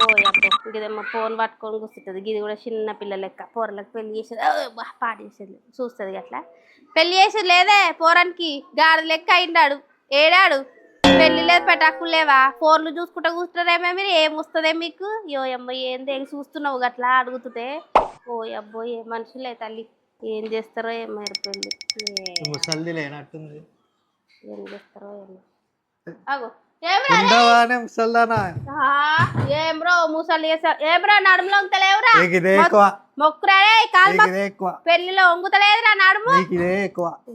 పోయబ్బో ఇదేమో ఫోన్ పట్టుకొని కూర్చుంటుంది గిది కూడా చిన్న పిల్ల లెక్క పోరలకు పెళ్లి చేసేది పాట చేసేది చూస్తుంది అట్లా పెళ్లి చేసేది లేదే పోరానికి గాడి లెక్క అయిండాడు ఏడాడు పెళ్లి లేదు పెట్టాకులు లేవా ఫోన్లు చూసుకుంటా కూర్చుంటారేమో మీరు ఏం వస్తుందే మీకు యో అమ్మ ఏంది ఏం చూస్తున్నావు అట్లా అడుగుతుంటే ఓ అబ్బో ఏ మనుషులే తల్లి ఏం చేస్తారో ఏమో పెళ్ళి ముసల్ది లేనట్టుంది ఏం చేస్తారో ఏమో అగో ఏం బ్రో ముసలి ఏం బ్రో నడుములో ఉంటలేవురా మొక్కురాడే కాలు పెళ్లిలో వంగుతలేదురా నడుము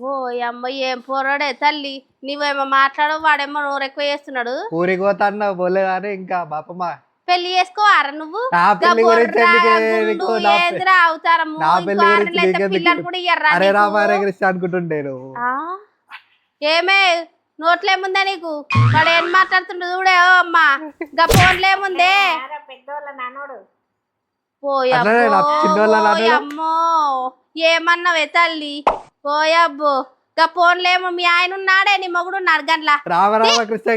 ఓ అమ్మ ఏం పోరాడే తల్లి నువ్వేమో మాట్లాడు వాడేమో నోరు ఎక్కువ చేస్తున్నాడు ఊరికి పోతాడు పోలేదని ఇంకా బాపమ్మ పెళ్లి చేసుకోవారా నువ్వు ఏందిరా అవుతారము పిల్లలు కూడా ఇయ్యర్రా అనుకుంటుండేను ఏమే నోట్లేముందా నీకు వాడు ఏం మాట్లాడుతుండదు చూడే ఓ అమ్మా ఇంకా ఫోన్లేముందే పోయమ్మో ఏమన్నావే తల్లి పోయబ్బో ఇంకా ఫోన్లేమో మీ ఆయన ఉన్నాడే నీ మొగుడు ఉన్నాడు గంట్లా రామకృష్ణ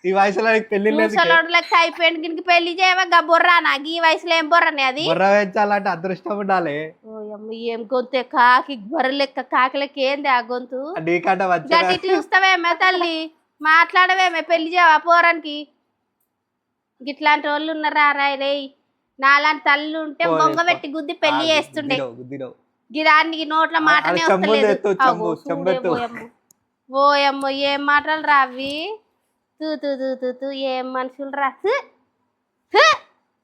ఈ వయసులో పెళ్లి లెక్క అయిపోయింది దీనికి పెళ్లి చేయవా గా బొర్రా నాకు ఈ వయసులో ఏం బొర్రని అది బొర్ర పెంచాలంటే అదృష్టం ఉండాలి ఏం గొంతే కాకి బొర్ర లెక్క కాకి లెక్క ఏంది ఆ గొంతు గట్టి చూస్తావేమే తల్లి మాట్లాడవేమే పెళ్లి చేయవా పోరానికి గిట్లాంటి వాళ్ళు ఉన్నారా రే నాలాంటి తల్లి ఉంటే బొంగ పెట్టి గుద్ది పెళ్లి చేస్తుండే గిదానికి నోట్ల మాటనే వస్తలేదు ఓయమ్మో ఏం మాటలు రా అవి తూ ఏం మనుషులు రా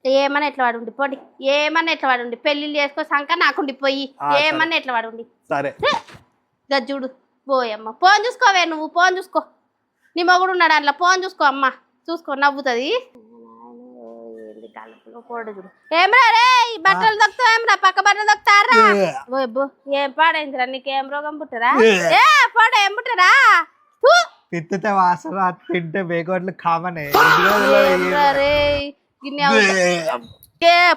ఏమన్నా ఎట్లా వాడుండి పోండి ఏమన్నా ఎట్లా వాడుండి పెళ్లిళ్ళు చేసుకో సంక నాకుండి పోయి ఏమన్నా ఎట్లా వాడుండి గజ్జుడు పోయమ్మ ఫోన్ చూసుకోవే నువ్వు ఫోన్ చూసుకో నీ మొగుడు ఉన్నాడు అందులో ఫోన్ చూసుకో అమ్మ చూసుకో నవ్వుతుంది చూడు ఏమ్రా రే బట్టలు దొక్కుతావు ఏమ్రా పక్క బట్టలు దొక్కుతారా ఏం పాడైందిరా నీకేం రోగం పుట్టరా ఏ పాడ ఏం పుట్టరా తిత్తితే వాసన తింటే బేకోట్లు కామనే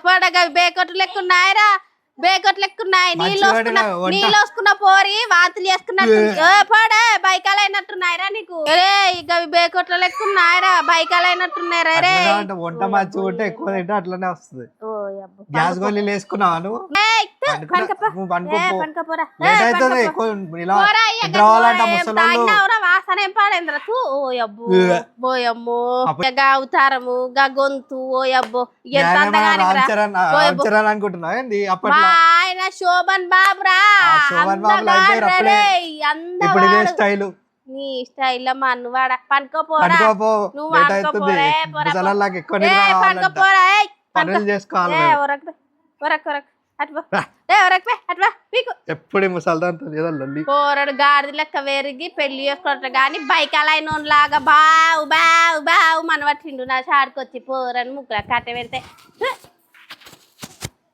పడగా బేకొట్లు లెక్కున్నాయిరా బేకొట్లు లెక్కున్నాయి నీళ్ళు వస్తున్న పోరి వాతులు చేసుకున్నట్టు పడే బైకాలు అయినట్టున్నాయిరా నీకు రే ఇక బేకొట్ల లెక్కున్నాయిరా బైకాలు అయినట్టున్నాయిరా రే వంట మంచి ఉంటే ఎక్కువ తింటే అట్లనే వస్తుంది గ్యాస్ గోళీలు వేసుకున్నావా నువ్వు వాసన ఏం పాడేంద్ర ఓయబ్బో అవుతారము గా గొంతు ఓయబ్బో అనుకుంటున్నా ఆయన శోభన్ బాబురా స్టైల్ నీ స్టైల్ లో మా నువ్వాడ పనుకోపోరా నువ్వు పనుకోపోరా ఎప్పుడు పోరడు గాడిద లెక్క వెరిగి పెళ్లి చేసుకుంటారు కానీ బైకాలైన లాగా బావు బావు బావు మన పట్టిండు నా చాడుకొచ్చి పోరని ముగ్గుల కట్ట పెడితే